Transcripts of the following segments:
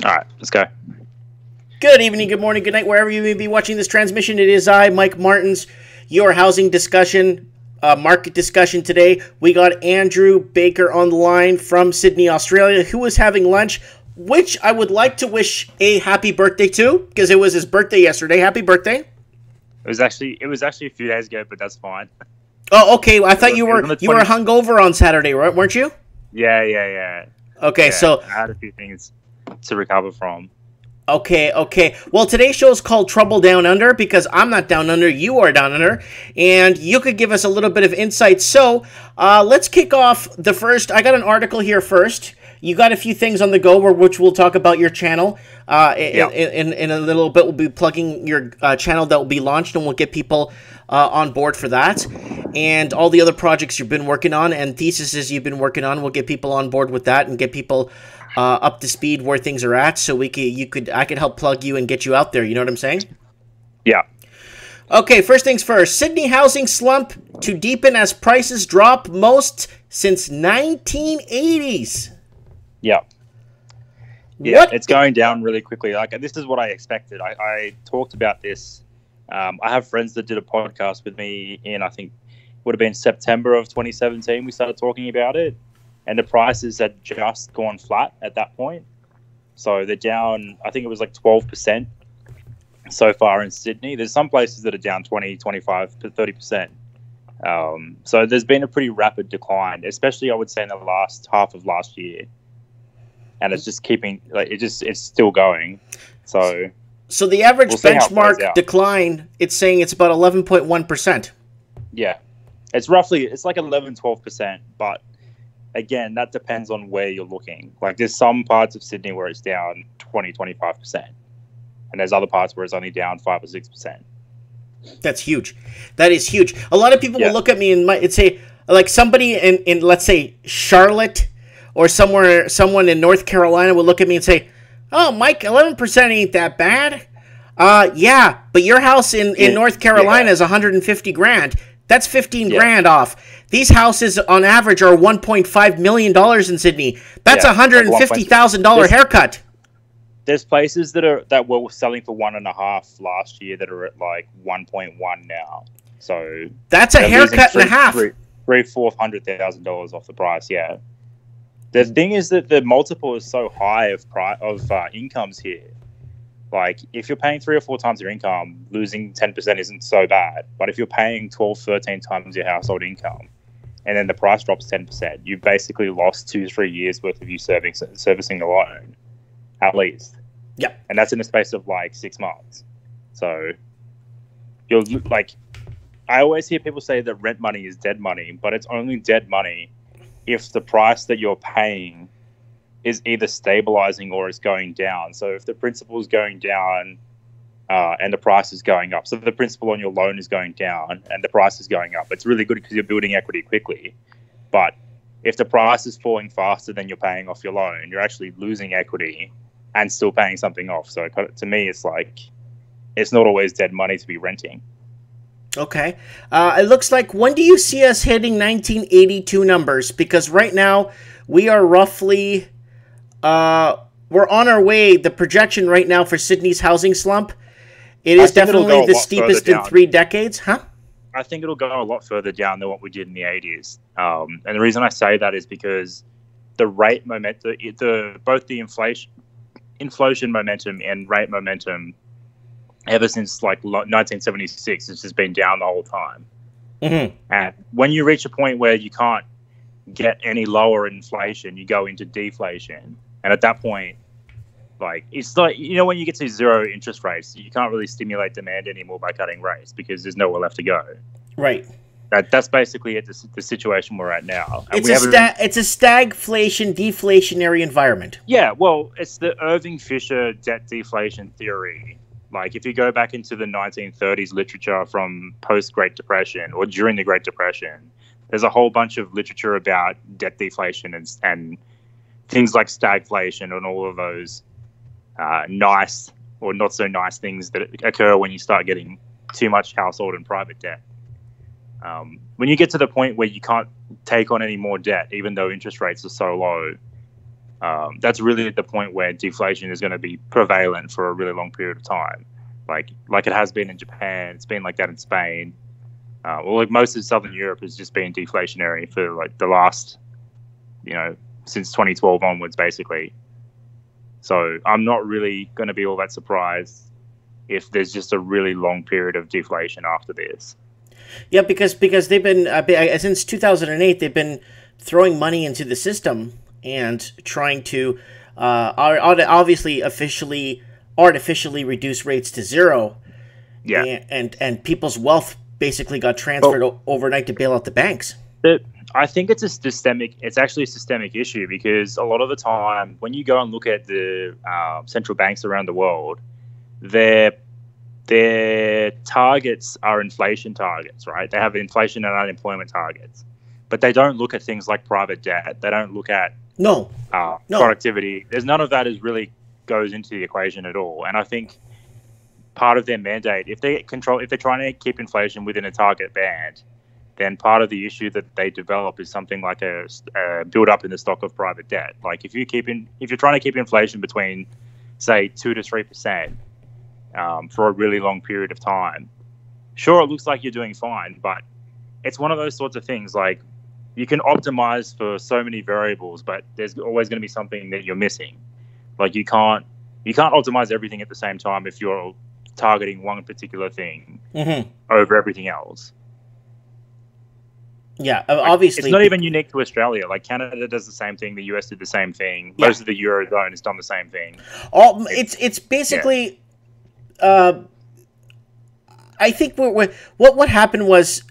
All right, let's go. Good evening, good morning, good night, wherever you may be watching this transmission. It is I, Mike Martins, your housing discussion, market discussion today. We got Andrew Baker on the line from Sydney, Australia, who was having lunch, which I would like to wish a happy birthday to, because it was his birthday yesterday. Happy birthday. It was actually a few days ago, but that's fine. Oh, okay. I thought you were hungover on Saturday, right? Weren't you? Yeah. Okay, so I had a few things to recover from. Okay. Well, today's show is called Trouble Down Under because I'm not down under, you are down under, and you could give us a little bit of insight. So, let's kick off the first. I got an article here first. You got a few things on the go, which we'll talk about your channel. In a little bit, we'll be plugging your channel that will be launched, and we'll get people on board for that. And all the other projects you've been working on and theses you've been working on, we'll get people on board with that and get people up to speed where things are at, so I could help plug you and get you out there. You know what I'm saying? Yeah. Okay, first things first. Sydney housing slump to deepen as prices drop most since 1980s. Yeah. Yeah, it's going down really quickly. Like, this is what I expected. I talked about this. I have friends that did a podcast with me in, I think, would have been September of 2017. We started talking about it. And the prices had just gone flat at that point. So they're down, I think it was like 12% so far in Sydney. There's some places that are down 20, 25 to 30%. So there's been a pretty rapid decline, especially I would say in the last half of last year. And it's just keeping, it's still going. So the average benchmark decline, it's saying it's about 11.1%. Yeah. It's like 11, 12%, but again, that depends on where you're looking. Like, there's some parts of Sydney where it's down 20, 25%. And there's other parts where it's only down 5 or 6%. That's huge. That is huge. A lot of people will look at me and say, like, somebody in let's say, Charlotte or someone in North Carolina will look at me and say, oh, Mike, 11% ain't that bad. Yeah, but your house in North Carolina is 150 grand. That's 15 grand off. These houses, on average, are $1.5 million in Sydney. That's a $150,000 haircut. There's places that were selling for 1.5 last year that are at like 1.1 now. So that's a haircut and a half. $400,000 off the price. Yeah. The thing is that the multiple is so high of incomes here. Like, if you're paying 3 or 4 times your income, losing 10% isn't so bad. But if you're paying 12, 13 times your household income, and then the price drops 10%, you've basically lost 2-3 years worth of you servicing the loan, at least. Yeah. And that's in the space of like 6 months. So you're like, I always hear people say that rent money is dead money, but it's only dead money if the price that you're paying is either stabilizing or is going down. So if the principal is going down and the price is going up, so the principal on your loan is going down and the price is going up, it's really good because you're building equity quickly. But if the price is falling faster than you're paying off your loan, you're actually losing equity and still paying something off. So to me, it's like, it's not always dead money to be renting. Okay. It looks like, when do you see us hitting 1982 numbers? Because right now we are roughly... we're on our way. The projection right now for Sydney's housing slump, it is definitely the steepest in 3 decades, huh? I think it'll go a lot further down than what we did in the 80s. And the reason I say that is because the rate momentum, both the inflation momentum and rate momentum, ever since like 1976, it's just been down the whole time. Mm-hmm. And when you reach a point where you can't get any lower inflation, you go into deflation. And at that point, like, it's like, when you get to 0 interest rates, you can't really stimulate demand anymore by cutting rates because there's nowhere left to go. Right. That's basically the situation we're at now. And it's a stagflation, deflationary environment. Yeah, well, it's the Irving Fisher debt deflation theory. Like, if you go back into the 1930s literature from post-Great Depression or during the Great Depression, there's a whole bunch of literature about debt deflation and things like stagflation and all of those nice or not so nice things that occur when you start getting too much household and private debt. When you get to the point where you can't take on any more debt, even though interest rates are so low, That's really the point where deflation is going to be prevalent for a really long period of time, like it has been in Japan. It's been like that in Spain. Well, like most of Southern Europe has just been deflationary for like the last, since 2012 onwards, basically. So I'm not really going to be all that surprised if there's just a really long period of deflation after this. Yeah, because they've been since 2008, they've been throwing money into the system and trying to obviously artificially reduce rates to zero. Yeah, and people's wealth basically got transferred overnight to bail out the banks. I think it's actually a systemic issue, because a lot of the time when you go and look at the central banks around the world, their targets are inflation targets, right? They have inflation and unemployment targets, but they don't look at things like private debt. They don't look at productivity. There's none of that really goes into the equation at all. And I think part of their mandate, if they're trying to keep inflation within a target band, then part of the issue that they develop is something like a build up in the stock of private debt. Like if you're trying to keep inflation between, say, 2 to 3% for a really long period of time, sure, it looks like you're doing fine, but it's one of those sorts of things. Like you can optimize for so many variables, but there's always going to be something that you're missing. Like you can't optimize everything at the same time if you're targeting one particular thing over everything else. Yeah, obviously. It's not even unique to Australia. Like Canada does the same thing. The US did the same thing. Most of the Eurozone has done the same thing. It's basically. Yeah. I think what happened was,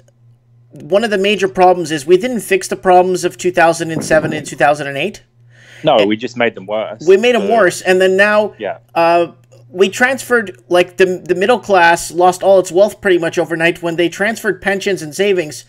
one of the major problems is we didn't fix the problems of 2007 and 2008. No, we just made them worse. We made them worse, and then now we transferred, like the middle class lost all its wealth pretty much overnight when they transferred pensions and savings.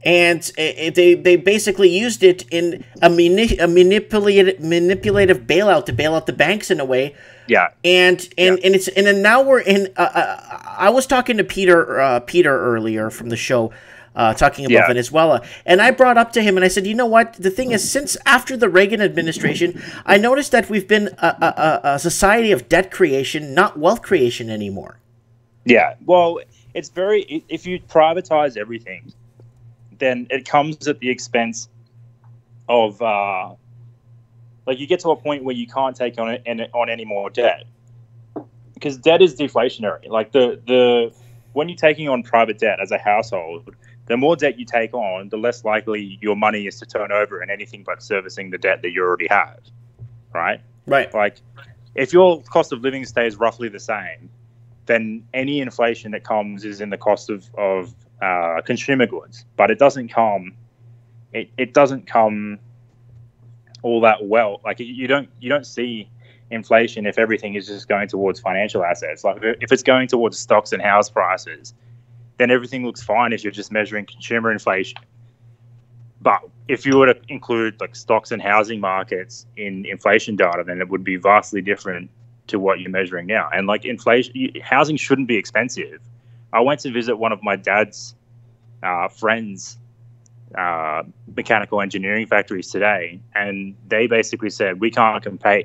And they basically used it in a manipulative bailout to bail out the banks in a way. Yeah. And then now we're in. I was talking to Peter earlier from the show, talking about Venezuela, and I brought up to him and I said, you know what? The thing is, since after the Reagan administration, I noticed that we've been a society of debt creation, not wealth creation anymore. Yeah. Well, it's if you privatize everything, then it comes at the expense of, like you get to a point where you can't take on any more debt, because debt is deflationary. Like when you're taking on private debt as a household, the more debt you take on, the less likely your money is to turn over in anything but servicing the debt that you already have, right? Right. Like if your cost of living stays roughly the same, then any inflation that comes is in the cost of consumer goods, but it doesn't come. It doesn't come all that well. Like you don't see inflation if everything is just going towards financial assets. Like if it's going towards stocks and house prices, then everything looks fine if you're just measuring consumer inflation. But if you were to include like stocks and housing markets in inflation data, then it would be vastly different to what you're measuring now. And like inflation, housing shouldn't be expensive. I went to visit one of my dad's friends' mechanical engineering factories today, and they basically said we can't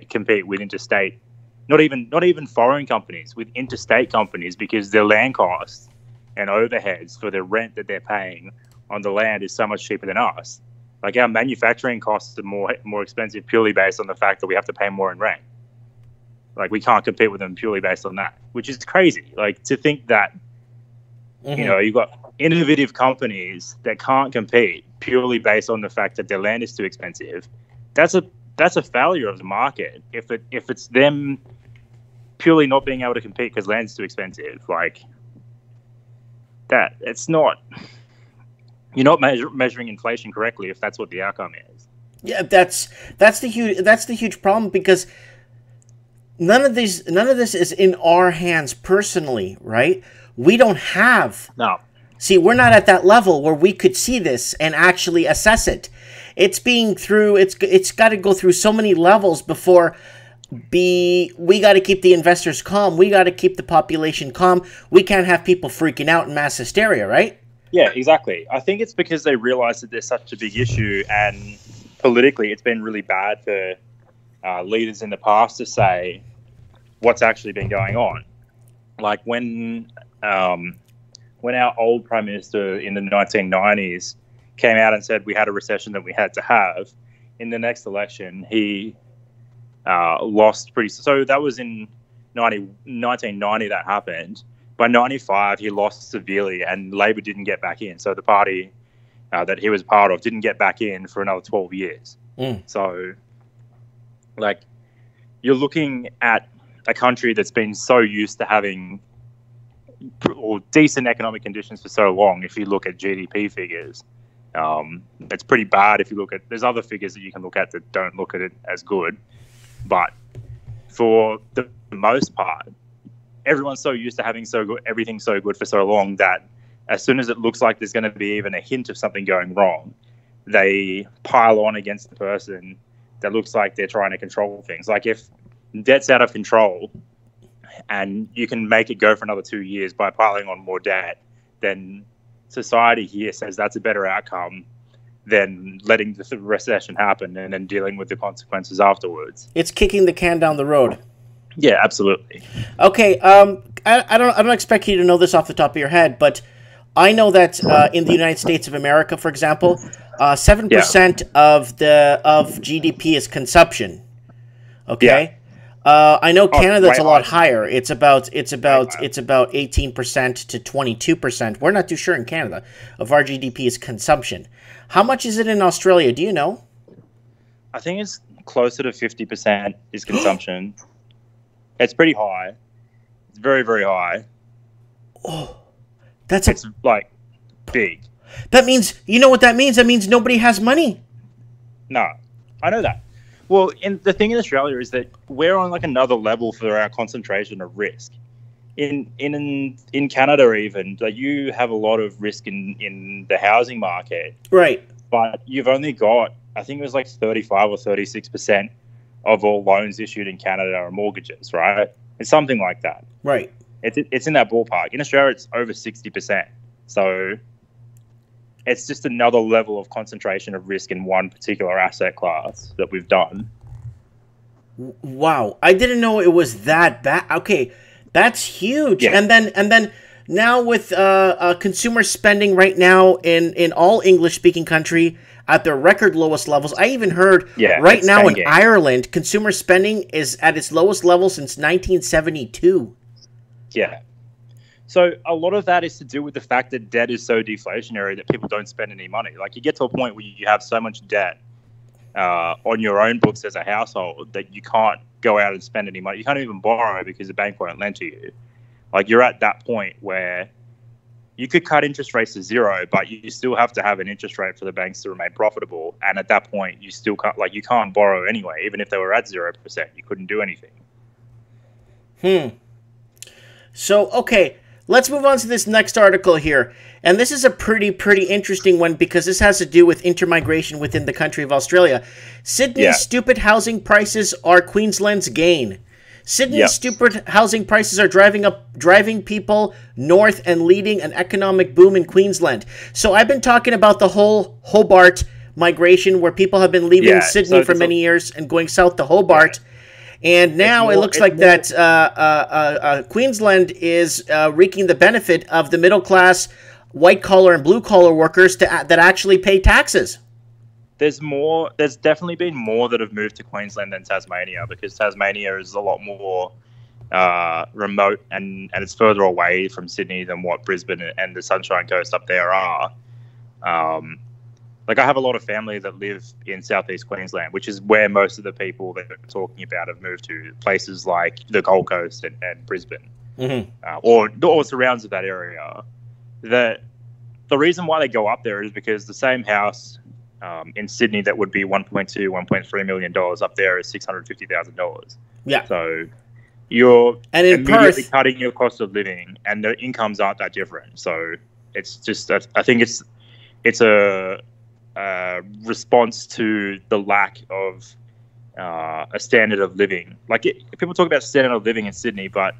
compete with interstate, not even foreign companies, with interstate companies, because their land costs and overheads for the rent that they're paying on the land is so much cheaper than us. Like our manufacturing costs are more expensive purely based on the fact that we have to pay more in rent. Like we can't compete with them purely based on that, which is crazy. Like to think that. You've got innovative companies that can't compete purely based on the fact that their land is too expensive. That's a failure of the market. If it's them purely not being able to compete because land's too expensive, like that, it's not. You're not measuring inflation correctly if that's what the outcome is. Yeah, that's the huge problem, because none of this is in our hands personally, right? We don't have. No. See, we're not at that level where we could see this and actually assess it. It's got to go through so many levels before we got to keep the investors calm. We got to keep the population calm. We can't have people freaking out in mass hysteria, right? Yeah, exactly. I think it's because they realize that there's such a big issue, and politically it's been really bad for leaders in the past to say what's actually been going on. Like when our old Prime Minister in the 1990s came out and said we had a recession that we had to have, in the next election, he lost pretty... So that was in 1990 that happened. By 95, he lost severely, and Labor didn't get back in. So the party that he was part of didn't get back in for another 12 years. So, like, you're looking at a country that's been so used to having decent economic conditions for so long. If you look at GDP figures, it's pretty bad. If you look at... There's other figures that you can look at that don't look at it as good. But for the most part, everyone's so used to having everything so good for so long that as soon as it looks like there's going to be even a hint of something going wrong, they pile on against the person that looks like they're trying to control things. Like if debt's out of control and you can make it go for another 2 years by piling on more debt, then society here says that's a better outcome than letting the recession happen and then dealing with the consequences afterwards. It's kicking the can down the road. Yeah, absolutely. Okay, I don't expect you to know this off the top of your head, but I know that in the United States of America, for example, 7% of GDP is consumption. Okay, I know Canada's a lot higher. It's about 18% to 22%. We're not too sure in Canada of our GDP is consumption. How much is it in Australia? Do you know? I think it's closer to 50% is consumption. It's pretty high. It's very, very high. Oh, it's like big. That means, you know what that means? That means nobody has money. No, I know that. Well, the thing in Australia is that we're on like another level for our concentration of risk. In Canada, even, like, you have a lot of risk in the housing market, right? But you've only got, I think it was like 35 or 36% of all loans issued in Canada are mortgages, right? It's something like that, right? It's in that ballpark. In Australia, it's over 60%. So it's just another level of concentration of risk in one particular asset class that we've done. Wow, I didn't know it was that bad. Okay. That's huge. Yeah. And then now with consumer spending right now in all English-speaking country at their record lowest levels. I even heard right now in Ireland, consumer spending is at its lowest level since 1972. Yeah. So a lot of that is to do with the fact that debt is so deflationary that people don't spend any money. Like, you get to a point where you have so much debt on your own books as a household that you can't go out and spend any money. You can't even borrow because the bank won't lend to you. Like, you're at that point where you could cut interest rates to zero, but you still have to have an interest rate for the banks to remain profitable. And at that point, you still can't, like, you can't borrow anyway. Even if they were at 0%, you couldn't do anything. So, okay, let's move on to this next article here. And this is a pretty interesting one because this has to do with intermigration within the country of Australia. Sydney's stupid housing prices are Queensland's gain. Sydney's stupid housing prices are driving people north and leading an economic boom in Queensland. So I've been talking about the whole Hobart migration where people have been leaving Sydney for many years and going south to Hobart. And now it looks like that Queensland is reaping the benefit of the middle-class white-collar and blue-collar workers that actually pay taxes. There's definitely been more that have moved to Queensland than Tasmania, because Tasmania is a lot more remote and it's further away from Sydney than what Brisbane and the Sunshine Coast up there are. Like, I have a lot of family that live in southeast Queensland, which is where most of the people that we're talking about have moved to, places like the Gold Coast and Brisbane, or surrounds of that area. The reason why they go up there is because the same house in Sydney that would be $1.3 million up there is $650,000. Yeah. So you're immediately cutting your cost of living, and the incomes aren't that different. So it's just, I think it's a response to the lack of a standard of living. Like, people talk about standard of living in Sydney, but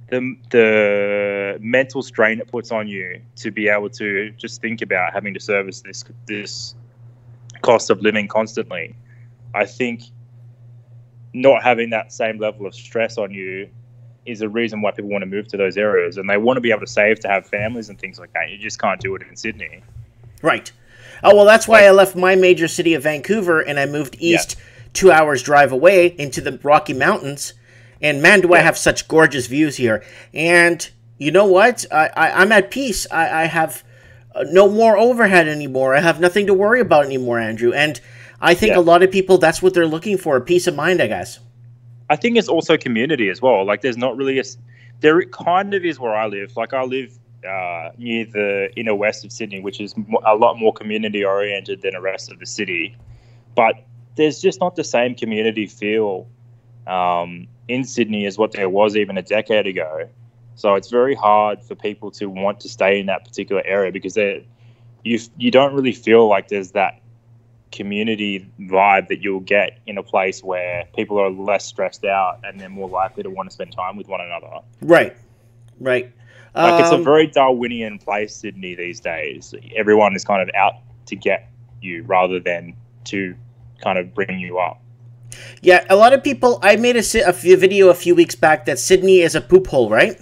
the mental strain it puts on you to be able to just think about having to service this cost of living constantly. I think not having that same level of stress on you is a reason why people want to move to those areas, and they want to be able to save to have families and things like that. You just can't do it in Sydney. Right. Oh, well, that's why I left my major city of Vancouver and I moved east 2 hours drive away into the Rocky Mountains. And man, do I have such gorgeous views here. And you know what? I'm at peace. I have no more overhead anymore. I have nothing to worry about anymore, Andrew. And I think a lot of people, that's what they're looking for, peace of mind, I guess. I think it's also community as well. Like, there's not really there kind of is where I live. Like, I live near the inner west of Sydney, which is a lot more community oriented than the rest of the city. But there's just not the same community feel in Sydney as what there was even a decade ago. So it's very hard for people to want to stay in that particular area because you don't really feel like there's that community vibe that you'll get in a place where people are less stressed out and they're more likely to want to spend time with one another. Right. Like, it's a very Darwinian place, Sydney, these days. Everyone is kind of out to get you rather than to kind of bring you up. Yeah, a lot of people, I made a video a few weeks back that Sydney is a poop hole, right?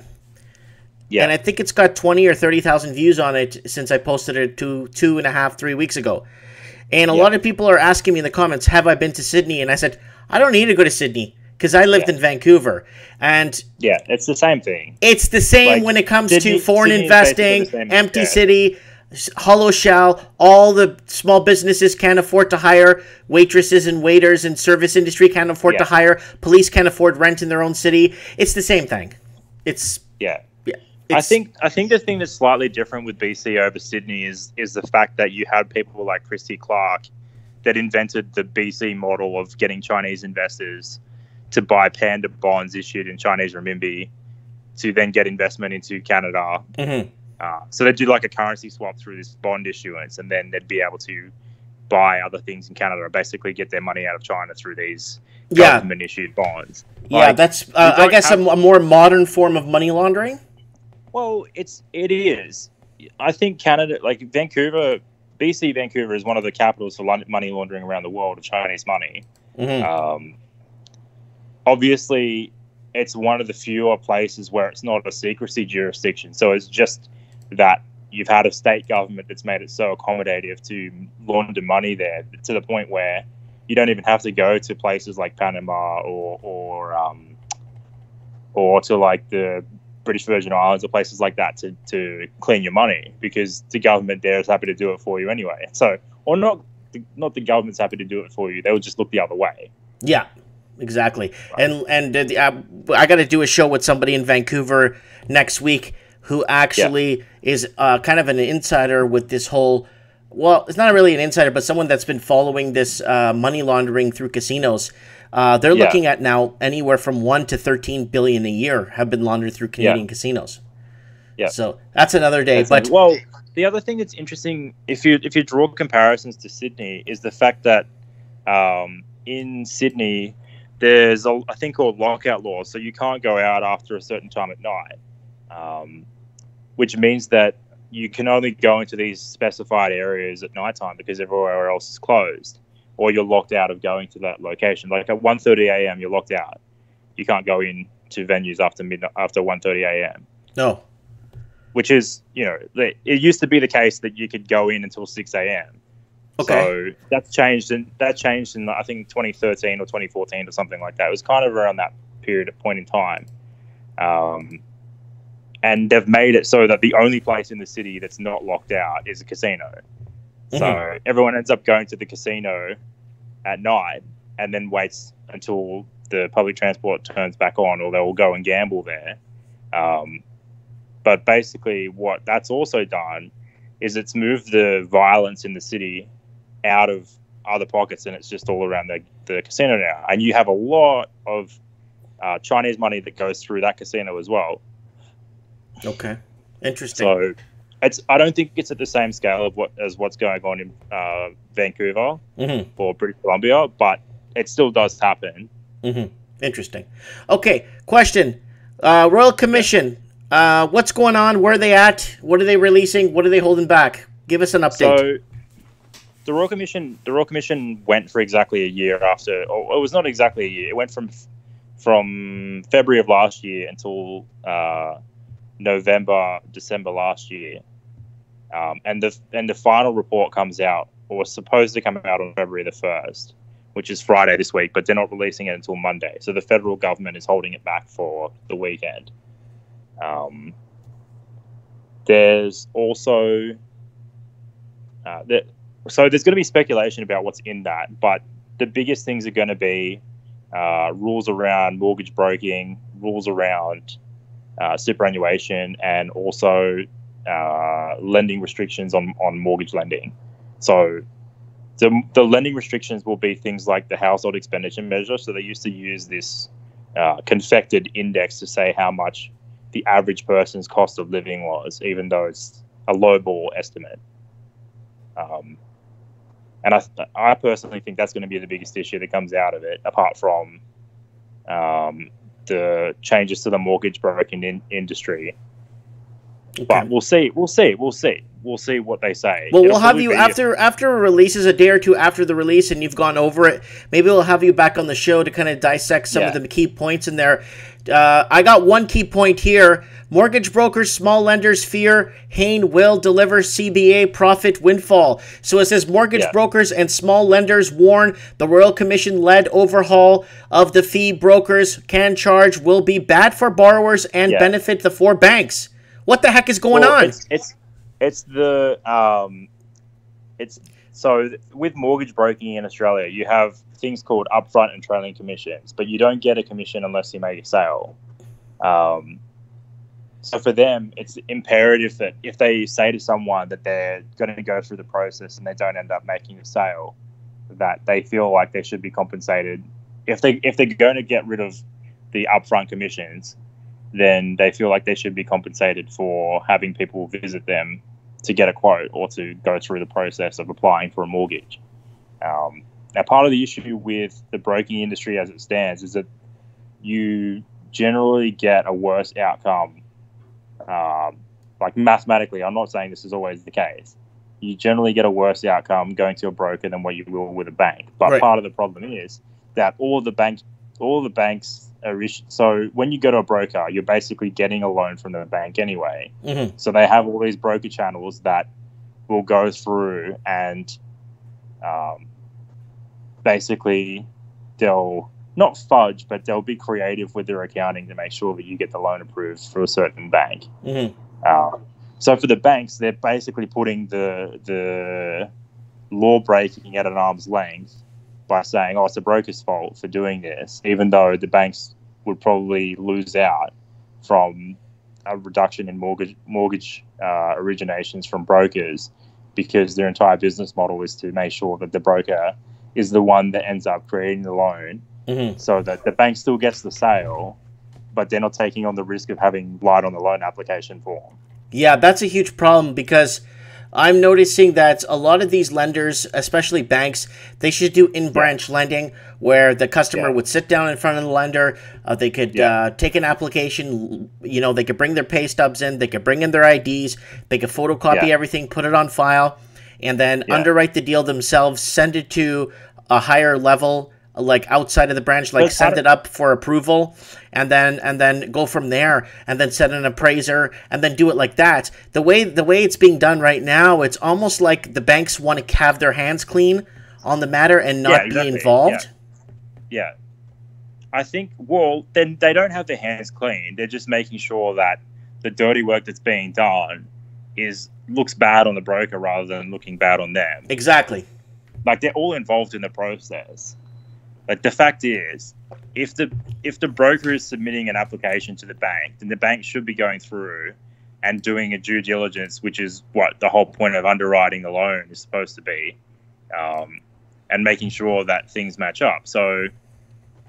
Yeah. And I think it's got 20 or 30,000 views on it since I posted it 3 weeks ago. And a lot of people are asking me in the comments, have I been to Sydney? And I said, I don't need to go to Sydney because I lived in Vancouver. And yeah, it's the same thing. It's the same like, when it comes to foreign investing, empty city, hollow shell. All the small businesses can't afford to hire waitresses and waiters, and service industry can't afford to hire. Police can't afford rent in their own city. It's the same thing. It's I think the thing that's slightly different with BC over Sydney is the fact that you had people like Christy Clark that invented the BC model of getting Chinese investors to buy panda bonds issued in Chinese renminbi to then get investment into Canada. So they'd do like a currency swap through this bond issuance, and then they'd be able to buy other things in Canada, or basically get their money out of China through these government-issued bonds. Yeah, that's, I guess, a more modern form of money laundering. Well, it is. I think Canada, like Vancouver, BC Vancouver is one of the capitals for money laundering around the world of Chinese money. Obviously, it's one of the fewer places where it's not a secrecy jurisdiction. So it's just that you've had a state government that's made it so accommodative to launder money there to the point where you don't even have to go to places like Panama or to like the British Virgin Islands or places like that to clean your money, because the government there is happy to do it for you anyway. So, or not the government's happy to do it for you. They will just look the other way. Yeah, exactly. Right. And I got to do a show with somebody in Vancouver next week who actually is kind of an insider with this whole, well, it's not really an insider, but someone that's been following this money laundering through casinos. They're looking at now anywhere from 1 to 13 billion a year have been laundered through Canadian casinos. Yeah. So that's another day. Well, the other thing that's interesting, if you draw comparisons to Sydney, is the fact that in Sydney there's a thing called lockout laws, so you can't go out after a certain time at night, which means that you can only go into these specified areas at nighttime because everywhere else is closed, or you're locked out of going to that location. Like at 1:30 a.m., you're locked out. You can't go in to venues after 1:30 a.m. No. Which is, it used to be the case that you could go in until 6 a.m. Okay. So that changed in I think 2013 or 2014 or something like that. It was kind of around that point in time. And they've made it so that the only place in the city that's not locked out is a casino. Mm-hmm. So everyone ends up going to the casino at night and then waits until the public transport turns back on, or they'll go and gamble there. But basically what that's also done is it's moved the violence in the city out of other pockets, and it's just all around the casino now. And you have a lot of Chinese money that goes through that casino as well. Okay, interesting. So I don't think it's at the same scale as what's going on in Vancouver or British Columbia, but it still does happen. Interesting. Okay, question. Royal Commission. What's going on? Where are they at? What are they releasing? What are they holding back? Give us an update. So, the Royal Commission went for exactly a year after. Or it was not exactly a year. It went from February of last year until November, December last year, and the final report comes out, or was supposed to come out on February the 1st, which is Friday this week, but they're not releasing it until Monday. So the federal government is holding it back for the weekend. There's also so there's going to be speculation about what's in that, but the biggest things are going to be rules around mortgage broking, rules around superannuation, and also lending restrictions on mortgage lending. So the lending restrictions will be things like the household expenditure measure. So they used to use this confected index to say how much the average person's cost of living was, even though it's a lowball estimate. And I personally think that's going to be the biggest issue that comes out of it, apart from the changes to the mortgage broking industry. Okay. But we'll see what they say. Well, we'll have you after it releases, a day or two after the release, and you've gone over it. Maybe we'll have you back on the show to kind of dissect some of the key points in there. I got one key point here. Mortgage brokers, small lenders fear Hain will deliver CBA profit windfall. So it says mortgage brokers and small lenders warn the Royal Commission-led overhaul of the fee brokers can charge will be bad for borrowers and benefit the four banks. What the heck is going on? So with mortgage broking in Australia, you have things called upfront and trailing commissions, but you don't get a commission unless you make a sale. So for them, it's imperative that if they say to someone that they're going to go through the process and they don't end up making a sale, that they feel like they should be compensated. If they're going to get rid of the upfront commissions, then they feel like they should be compensated for having people visit them to get a quote or to go through the process of applying for a mortgage. Now, part of the issue with the broking industry as it stands is that you generally get a worse outcome. Like mathematically, I'm not saying this is always the case. You generally get a worse outcome going to a broker than what you will with a bank. But part of the problem is that all the banks are so when you go to a broker, you're basically getting a loan from the bank anyway. Mm-hmm. So they have all these broker channels that will go through and basically they'll not fudge, but they'll be creative with their accounting to make sure that you get the loan approved for a certain bank. Mm-hmm. So for the banks, they're basically putting the law breaking at an arm's length by saying, "Oh, it's the broker's fault for doing this," even though the banks would probably lose out from a reduction in mortgage originations from brokers, because their entire business model is to make sure that the broker is the one that ends up creating the loan. Mm-hmm. So that the bank still gets the sale, but they're not taking on the risk of having lied on the loan application form. Yeah, that's a huge problem, because I'm noticing that a lot of these lenders, especially banks, they should do in-branch lending where the customer would sit down in front of the lender. They could take an application. They could bring their pay stubs in. They could bring in their IDs. They could photocopy everything, put it on file, and then underwrite the deal themselves, send it to a higher level, like outside of the branch, like send it up for approval, and then go from there, and then send an appraiser, and then do it like that. The way it's being done right now, it's almost like the banks want to have their hands clean on the matter and not be involved. Yeah. I think, well, then they don't have their hands clean. They're just making sure that the dirty work that's being done looks bad on the broker rather than looking bad on them. Exactly. Like, they're all involved in the process. Like, the fact is, if the broker is submitting an application to the bank, then the bank should be going through and doing a due diligence, which is what the whole point of underwriting the loan is supposed to be, and making sure that things match up. So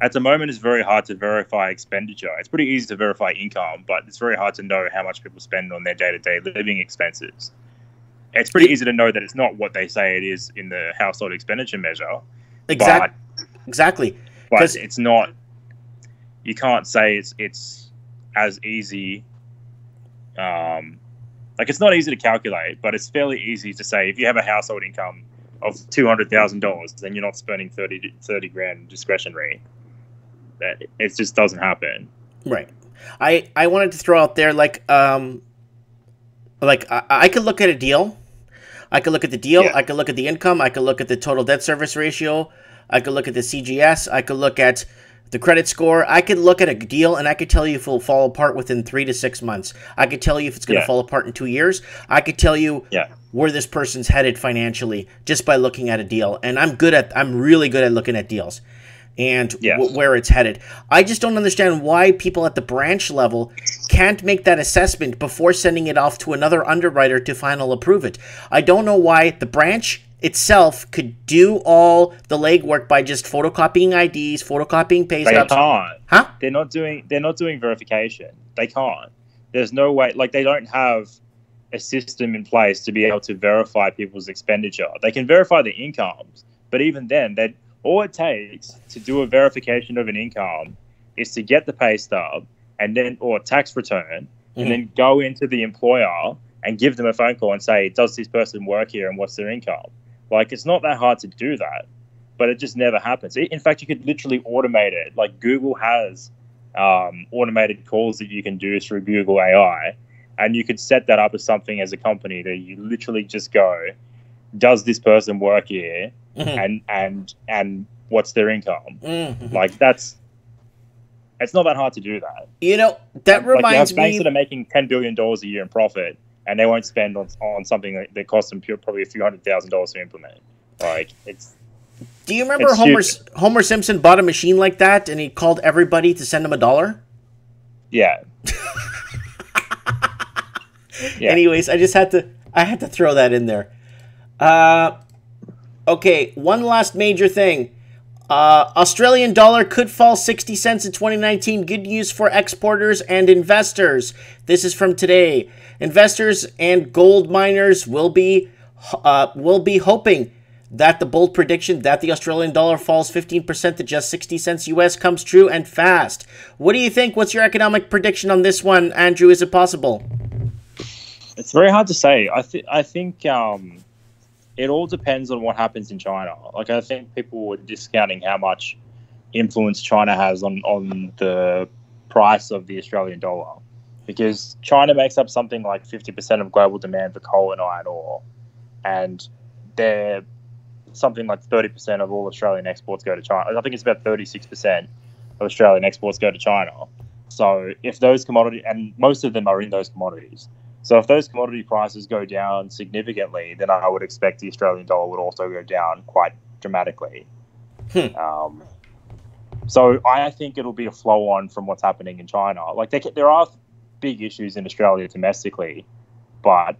at the moment, it's very hard to verify expenditure. It's pretty easy to verify income, but it's very hard to know how much people spend on their day-to-day living expenses. It's pretty easy to know that it's not what they say it is in the household expenditure measure. Exactly. But it's not. You can't say it's as easy. Like it's not easy to calculate, but it's fairly easy to say if you have a household income of $200,000, then you're not spending 30 grand discretionary. That it just doesn't happen. Right. I wanted to throw out there I could look at a deal. I could look at the deal. Yeah. I could look at the income. I could look at the total debt service ratio. I could look at the CGS. I could look at the credit score. I could look at a deal and I could tell you if it will fall apart within 3 to 6 months. I could tell you if it's going to fall apart in 2 years. I could tell you where this person's headed financially just by looking at a deal. And I'm really good at looking at deals and where it's headed. I just don't understand why people at the branch level can't make that assessment before sending it off to another underwriter to final approve it. I don't know why the branch itself could do all the legwork by just photocopying IDs, photocopying pay stubs. They can't. Huh? They're not doing verification. They can't. There's no way. Like, they don't have a system in place to be able to verify people's expenditure. They can verify the incomes, but even then, all it takes to do a verification of an income is to get the pay stub or tax return, and then go into the employer and give them a phone call and say, does this person work here and what's their income? Like, it's not that hard to do that, but it just never happens. In fact, you could literally automate it. Like, Google has automated calls that you can do through Google AI, and you could set that up as something as a company that you literally just go, does this person work here, and what's their income? Like, it's not that hard to do that. You know, that reminds me. You have banks that are making $10 billion a year in profit, and they won't spend on something that costs them probably a few $100,000 to implement. Like, it's. Do you remember Homer Simpson bought a machine like that, and he called everybody to send him $1? Yeah. Anyways, I had to throw that in there. Okay, one last major thing. Australian dollar could fall 60 cents in 2019. Good news for exporters and investors. This is from today. Investors and gold miners will be hoping that the bold prediction that the Australian dollar falls 15% to just 60 cents US comes true and fast. What do you think? What's your economic prediction on this one, Andrew? Is it possible? It's very hard to say. I think it all depends on what happens in China. Like, I think people were discounting how much influence China has on the price of the Australian dollar, because China makes up something like 50% of global demand for coal and iron ore, and they're something like 30% of all Australian exports go to China. I think it's about 36% of Australian exports go to China. So if those commodities, and most of them are in those commodities, so if those commodity prices go down significantly, then I would expect the Australian dollar would also go down quite dramatically. So I think it'll be a flow on from what's happening in China. Like, there are big issues in Australia domestically, but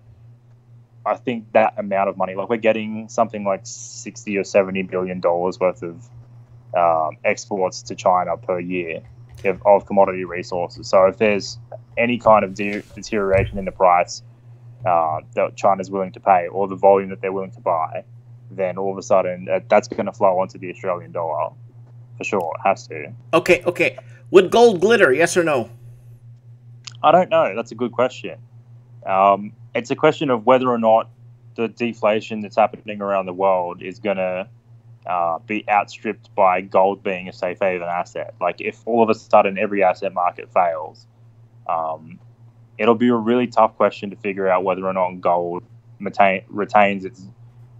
I think that amount of money, like, we're getting something like $60 or $70 billion worth of exports to China per year of commodity resources. So if there's any kind of deterioration in the price that China's willing to pay, or the volume that they're willing to buy, then all of a sudden that's going to flow onto the Australian dollar. For sure, it has to. Okay. Would gold glitter, yes or no? I don't know. That's a good question. It's a question of whether or not the deflation that's happening around the world is going to be outstripped by gold being a safe haven asset. Like, if all of a sudden every asset market fails, it'll be a really tough question to figure out whether or not gold retains its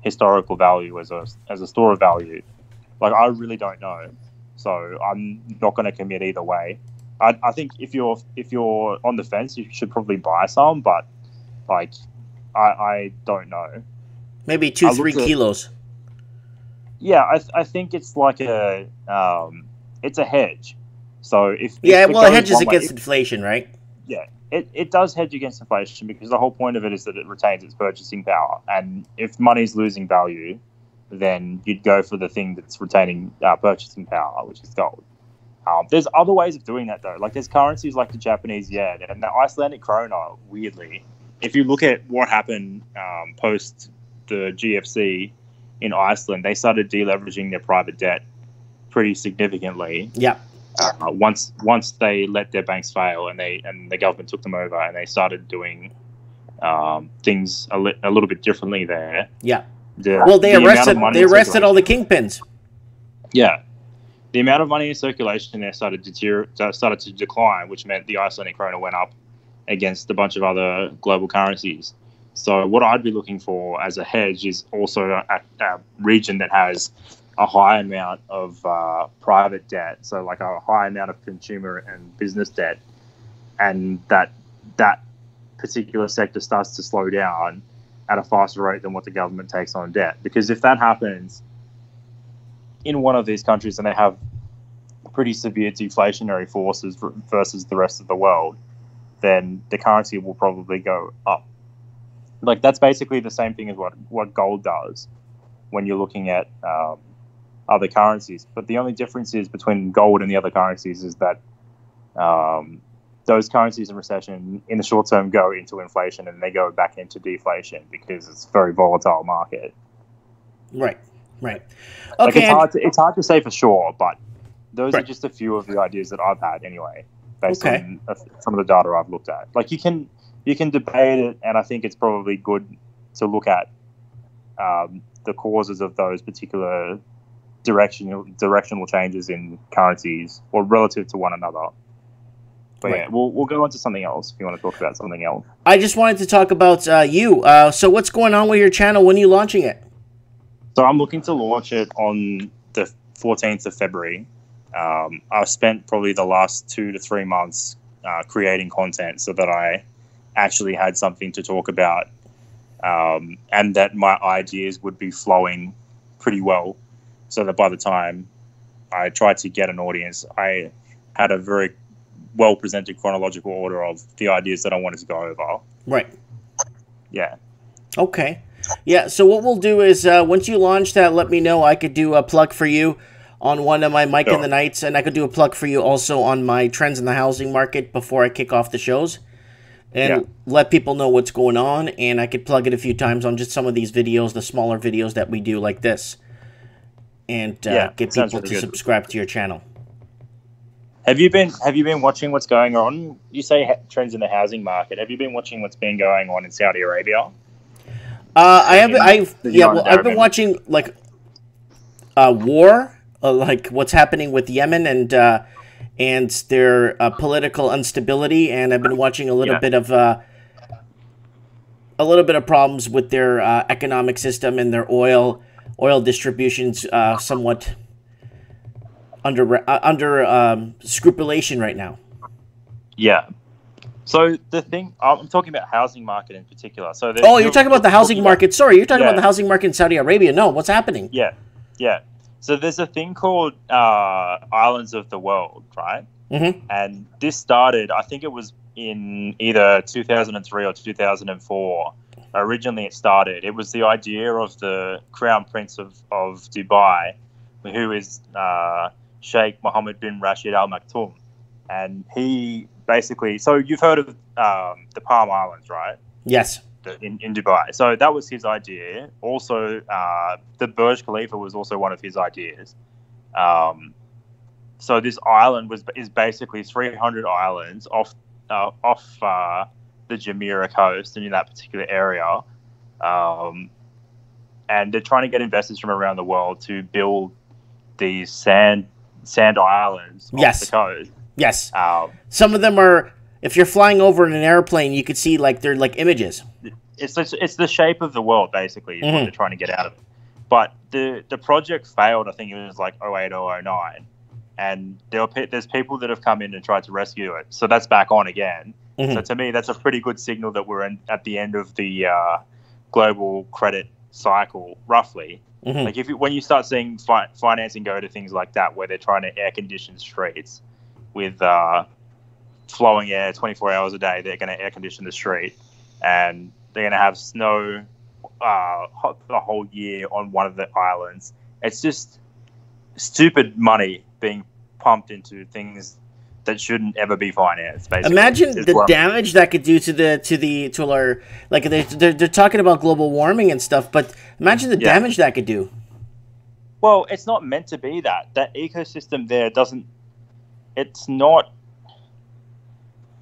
historical value as a store of value. Like, I really don't know. So I'm not going to commit either way. I think if you're on the fence, you should probably buy some, but like, I don't know. Maybe 2-3 kilos. Yeah, I think it's like it's a hedge. So if it hedges against inflation, right? Yeah, it does hedge against inflation, because the whole point of it is that it retains its purchasing power. And if money's losing value, then you'd go for the thing that's retaining purchasing power, which is gold. There's other ways of doing that, though. Like, there's currencies like the Japanese yen and the Icelandic krona. Weirdly, if you look at what happened post the GFC in Iceland, they started deleveraging their private debt pretty significantly. Yeah. once they let their banks fail and the government took them over and they started doing things a little bit differently there. Yeah. Well, they arrested all the kingpins. Yeah. The amount of money in circulation there started to decline, which meant the Icelandic krona went up against a bunch of other global currencies. So what I'd be looking for as a hedge is also a region that has a high amount of private debt, so like a high amount of consumer and business debt, and that particular sector starts to slow down at a faster rate than what the government takes on debt. Because if that happens in one of these countries and they have pretty severe deflationary forces versus the rest of the world, then the currency will probably go up. Like, that's basically the same thing as what gold does when you're looking at other currencies. But the only difference is between gold and the other currencies is that those currencies in recession in the short term go into inflation and they go back into deflation because it's a very volatile market. Right. Okay. Like, it's hard to say for sure, but those are just a few of the ideas that I've had anyway, based on some of the data I've looked at. Like, you can debate it, and I think it's probably good to look at the causes of those particular directional changes in currencies or relative to one another. But yeah, we'll go on to something else if you want to talk about something else. I just wanted to talk about you. So what's going on with your channel? When are you launching it? So I'm looking to launch it on the 14th of February. I've spent probably the last 2 to 3 months creating content so that I actually had something to talk about, and that my ideas would be flowing pretty well, so that by the time I tried to get an audience, I had a very well presented chronological order of the ideas that I wanted to go over. Right. Yeah. Okay. Yeah, so what we'll do is once you launch that, let me know. I could do a plug for you on one of my Mike in the Nights, and I could do a plug for you also on my Trends in the Housing Market before I kick off the shows. And let people know what's going on, and I could plug it a few times on just some of these videos, the smaller videos that we do like this, and get people to subscribe to your channel. Have you been watching what's going on? You say trends in the housing market. Have you been watching what's been going on in Saudi Arabia? I've been watching like war, like what's happening with Yemen and their political instability, and I've been watching a little bit of problems with their economic system and their oil distributions, somewhat under scrupulation right now. Yeah. So the thing, I'm talking about housing market in particular. So you're talking about the housing market. Sorry, you're talking about the housing market in Saudi Arabia. No, what's happening? Yeah. So there's a thing called Islands of the World, right? Mm-hmm. And this started, I think it was in either 2003 or 2004. Originally it started. It was the idea of the Crown Prince of Dubai, who is Sheikh Mohammed bin Rashid Al Maktoum. And he basically, so you've heard of the Palm Islands, right? Yes. In Dubai. So that was his idea. Also, the Burj Khalifa was also one of his ideas. So this island is basically 300 islands off the Jumeirah coast and in that particular area. And they're trying to get investors from around the world to build these sand islands off the coast. Yes. Some of them are, if you're flying over in an airplane, you could see like they're like images. It's the shape of the world, basically, is what they're trying to get out of it. But the project failed, I think it was like 08 or 09. And there's people that have come in and tried to rescue it. So that's back on again. So to me, that's a pretty good signal that we're at the end of the global credit cycle, roughly. Like when you start seeing financing go to things like that, where they're trying to air condition streets with flowing air 24 hours a day, they're going to air condition the street, and they're going to have snow the whole year on one of the islands. It's just stupid money being pumped into things that shouldn't ever be financed. Basically, imagine the damage that could do to our, like they're talking about global warming and stuff, but imagine the damage that could do. Well, it's not meant to be that ecosystem there doesn't. it's not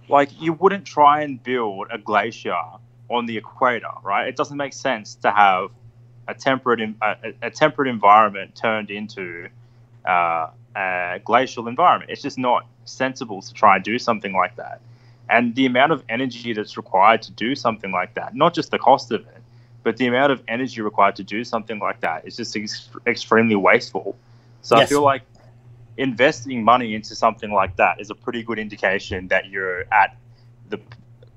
like you wouldn't try and build a glacier on the equator, right? It doesn't make sense to have a temperate environment turned into a glacial environment. It's just not sensible to try and do something like that. And the amount of energy that's required to do something like that, not just the cost of it, but the amount of energy required to do something like that is just extremely wasteful. So yes. I feel like investing money into something like that is a pretty good indication that you're at the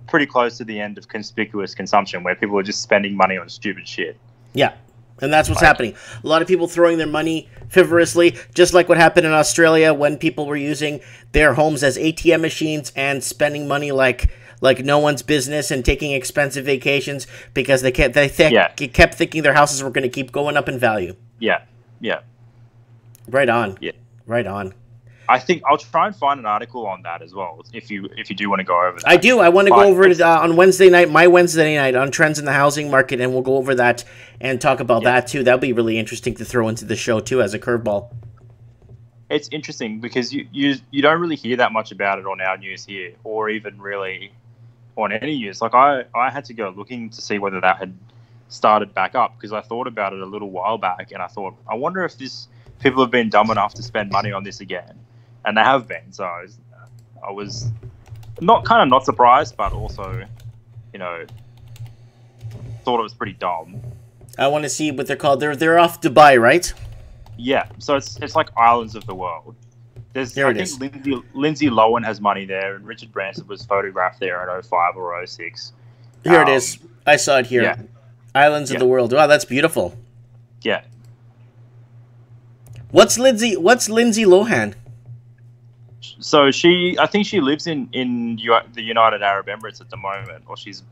pretty close to the end of conspicuous consumption, where people are just spending money on stupid shit. Yeah. And that's what's happening. A lot of people throwing their money frivolously, just like what happened in Australia when people were using their homes as ATM machines and spending money like no one's business and taking expensive vacations because they kept thinking their houses were going to keep going up in value. Yeah. Yeah. Right on. Yeah. Right on. I think I'll try and find an article on that as well, if you do want to go over that. I do. I want to go over it on Wednesday night, my Wednesday night, on trends in the housing market, and we'll go over that and talk about that too. That'll be really interesting to throw into the show too as a curveball. It's interesting because you don't really hear that much about it on our news here, or even really on any news. Like I had to go looking to see whether that had started back up, because I thought about it a little while back, and I thought, I wonder if people have been dumb enough to spend money on this again. And they have been, so I was not surprised, but also, thought it was pretty dumb. I want to see what they're called. They're off Dubai, right? Yeah, so it's like islands of the world. I think Lindsay Lohan has money there, and Richard Branson was photographed there in 05 or 06. Here it is. I saw it here. Yeah. Islands of the world. Wow, that's beautiful. Yeah. What's Lindsay Lohan? So I think she lives in the United Arab Emirates at the moment, or she's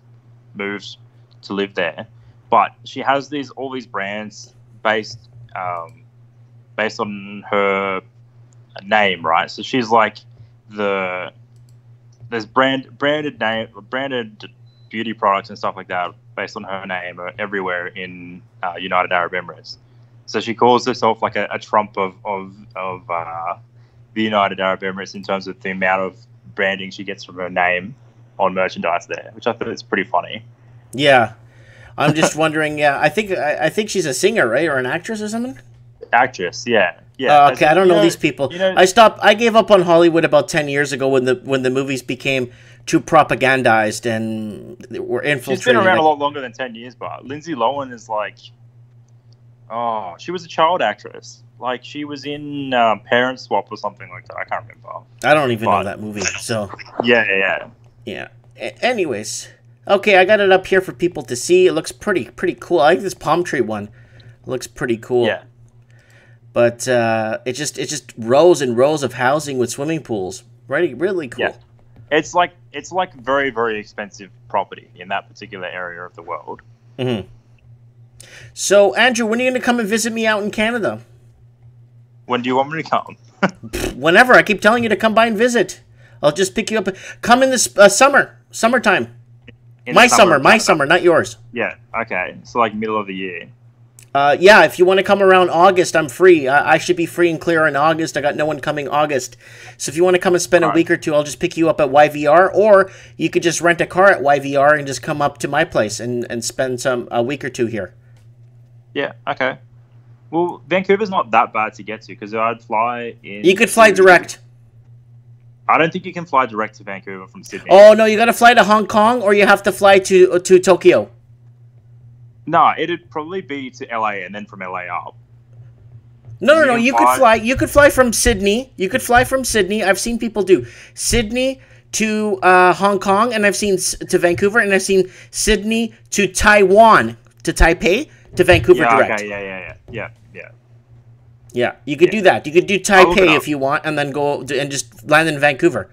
moved to live there. But she has all these brands based on her name, right? So she's like there's branded beauty products and stuff like that based on her name everywhere in United Arab Emirates. So she calls herself like a Trump of the United Arab Emirates in terms of the amount of branding she gets from her name on merchandise there, which I thought is pretty funny. Yeah, I'm just wondering. Yeah, I think she's a singer, right, or an actress or something. Actress, yeah. Okay, I don't know these people. I gave up on Hollywood about 10 years ago when the movies became too propagandized and were infiltrated. She's been around a lot longer than 10 years, but Lindsay Lohan is like, she was a child actress. Like, she was in Parent Swap or something like that. I can't remember. I don't even know that movie. So Yeah. Anyways, okay, I got it up here for people to see. It looks pretty cool. I like this palm tree one. It looks pretty cool. Yeah. But it's just rows and rows of housing with swimming pools. Really cool. Yeah. It's like very, very expensive property in that particular area of the world. Mm-hmm. So, Andrew, when are you going to come and visit me out in Canada? When do you want me to come? Whenever. I keep telling you to come by and visit. I'll just pick you up. Come in this summertime. My summer, not yours. Yeah, okay. So, like, middle of the year. Yeah, if you want to come around August, I'm free. I should be free and clear in August. I got no one coming August. So if you want to come and spend a week or two, I'll just pick you up at YVR, or you could just rent a car at YVR and just come up to my place and spend a week or two here. Yeah, okay. Well, Vancouver's not that bad to get to, because I'd fly in... You could fly direct. I don't think you can fly direct to Vancouver from Sydney. Oh, no, you got to fly to Hong Kong, or you have to fly to Tokyo. No, it'd probably be to LA and then from LA up. No. You could fly from Sydney. You could fly from Sydney. I've seen people do Sydney to Hong Kong, and I've seen to Vancouver, and I've seen Sydney to Taiwan, to Taipei, to Vancouver direct. Okay, yeah. Yeah, you could do that. You could do Taipei if you want, and then go and just land in Vancouver.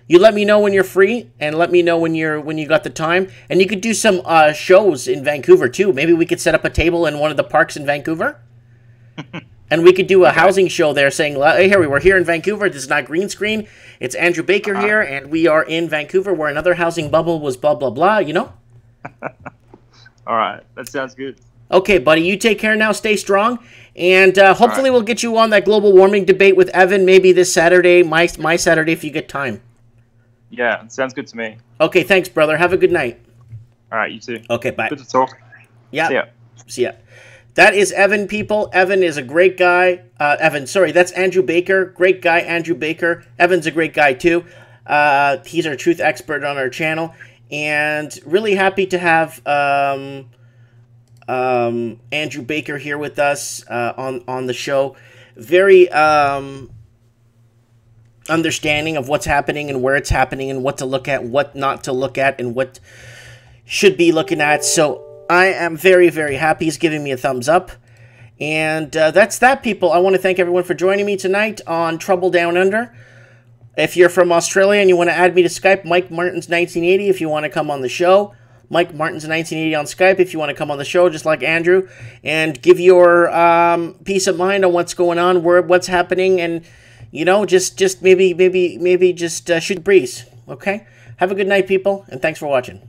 You let me know when you're free, and let me know when you got the time. And you could do some shows in Vancouver too. Maybe we could set up a table in one of the parks in Vancouver, and we could do a housing show there, saying, "Hey, we're here in Vancouver. This is not green screen. It's Andrew Baker here, and we are in Vancouver, where another housing bubble was blah blah blah." You know. All right, that sounds good. Okay, buddy, you take care now. Stay strong. And hopefully we'll get you on that global warming debate with Evan maybe this Saturday, my Saturday, if you get time. Yeah, sounds good to me. Okay, thanks, brother. Have a good night. All right, you too. Okay, bye. Good to talk. Yeah. See ya. See ya. That is Evan, people. Evan is a great guy. That's Andrew Baker. Great guy, Andrew Baker. Evan's a great guy, too. He's our truth expert on our channel. And really happy to have Andrew Baker here with us on the show. Very understanding of what's happening and where it's happening and what to look at, what not to look at, and what should be looking at. So I am very, very happy. He's giving me a thumbs up. And that's that, people. I want to thank everyone for joining me tonight on Trouble Down Under. If you're from Australia and you want to add me to Skype, Mike Martins 1980 if you want to come on the show. Mike Martins 1980 on Skype if you want to come on the show, just like Andrew, and give your peace of mind on what's going on, what's happening, and just maybe just shoot the breeze. Okay? Have a good night, people, and thanks for watching.